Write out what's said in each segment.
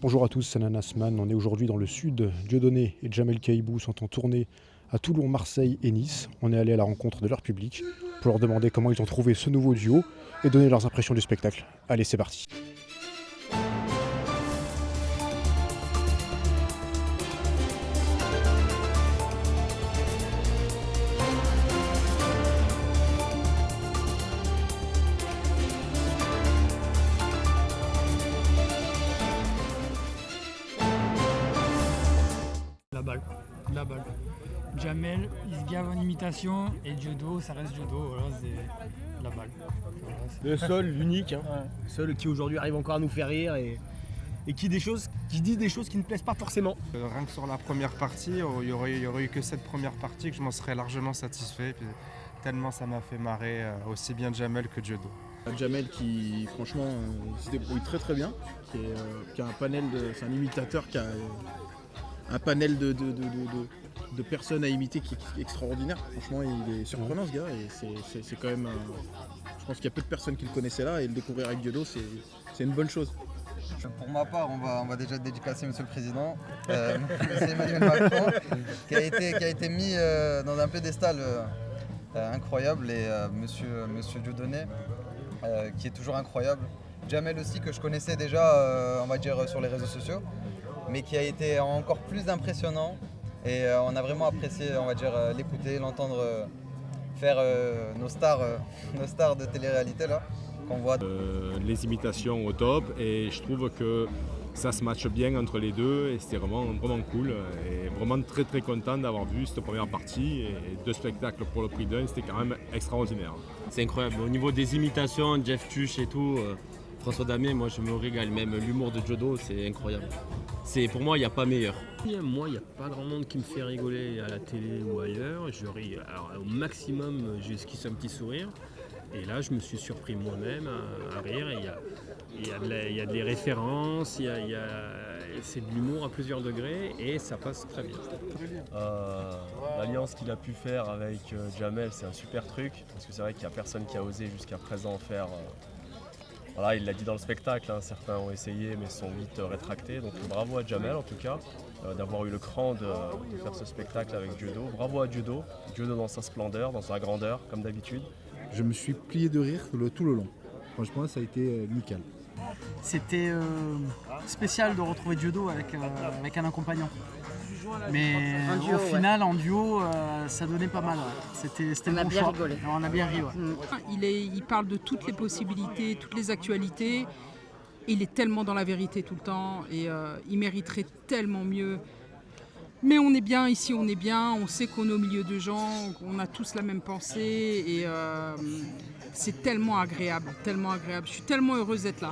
Bonjour à tous, c'est Nanasman. On est aujourd'hui dans le sud. Dieudonné et Jamel Kaïbou sont en tournée à Toulon, Marseille et Nice. On est allé à la rencontre de leur public pour leur demander comment ils ont trouvé ce nouveau duo et donner leurs impressions du spectacle. Allez, c'est parti. La balle. Jamel, il se gave en imitation et Diodo, ça reste Diodo, voilà, c'est la balle. Voilà, Le seul, l'unique, hein. Ouais. Seul qui aujourd'hui arrive encore à nous faire rire et qui dit des choses qui ne plaisent pas forcément. Rien que sur la première partie, il y aurait eu que cette première partie que je m'en serais largement satisfait. Puis, tellement ça m'a fait marrer aussi bien Jamel que Diodo. Jamel qui franchement se débrouille très très bien, qui a un panel c'est un imitateur qui a un panel de personnes à imiter qui est extraordinaire. Franchement il est surprenant ce gars et c'est quand même je pense qu'il y a peu de personnes qui le connaissaient là et le découvrir avec Diodo c'est une bonne chose. Pour ma part, on va déjà dédicacer Monsieur le Président, Monsieur Emmanuel Macron, qui a été mis dans un pédestal incroyable, et Monsieur Dieudonné, qui est toujours incroyable. Jamel aussi, que je connaissais déjà, on va dire, sur les réseaux sociaux, mais qui a été encore plus impressionnant. Et on a vraiment apprécié, on va dire, l'écouter, l'entendre faire nos stars de télé-réalité là. Qu'on voit. Les imitations au top et je trouve que ça se matche bien entre les deux et c'était vraiment cool et vraiment très très content d'avoir vu cette première partie et deux spectacles pour le prix d'un, c'était quand même extraordinaire. C'est incroyable, au niveau des imitations, Jeff Tuch et tout, François Damier, moi je me régale, même l'humour de Diodo c'est incroyable. Pour moi il n'y a pas meilleur. Moi il n'y a pas grand monde qui me fait rigoler à la télé ou ailleurs, je ris, alors, au maximum j'esquisse un petit sourire. Et là, je me suis surpris moi-même à rire. Il y a des références, c'est de l'humour à plusieurs degrés et ça passe très bien. L'alliance qu'il a pu faire avec Jamel, c'est un super truc. Parce que c'est vrai qu'il n'y a personne qui a osé jusqu'à présent faire. Voilà, il l'a dit dans le spectacle, hein, certains ont essayé mais sont vite rétractés. Donc bravo à Jamel en tout cas, d'avoir eu le cran de faire ce spectacle avec Diodo. Bravo à Diodo dans sa splendeur, dans sa grandeur, comme d'habitude. Je me suis plié de rire tout le long. Franchement, ça a été nickel. C'était spécial de retrouver Diodo avec un accompagnant. Mais au final, en duo, ça donnait pas mal. Ouais. C'était on a bon bien choix. rigolé. On a bien ri. Ouais. Il parle de toutes les possibilités, toutes les actualités. Il est tellement dans la vérité tout le temps et il mériterait tellement mieux. Mais on est bien ici, on est bien, on sait qu'on est au milieu de gens, on a tous la même pensée et c'est tellement agréable, tellement agréable. Je suis tellement heureuse d'être là.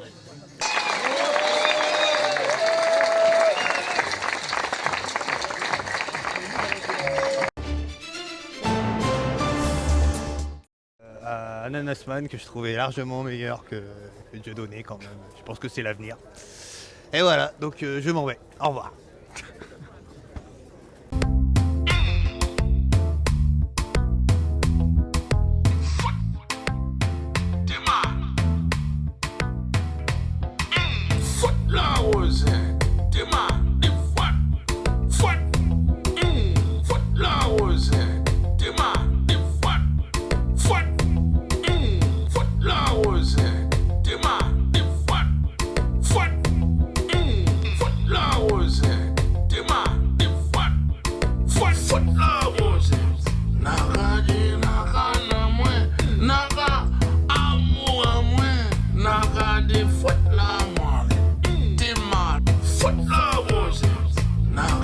Nanasman, que je trouvais largement meilleur que Dieudonné quand même. Je pense que c'est l'avenir. Et voilà, donc je m'en vais. Au revoir.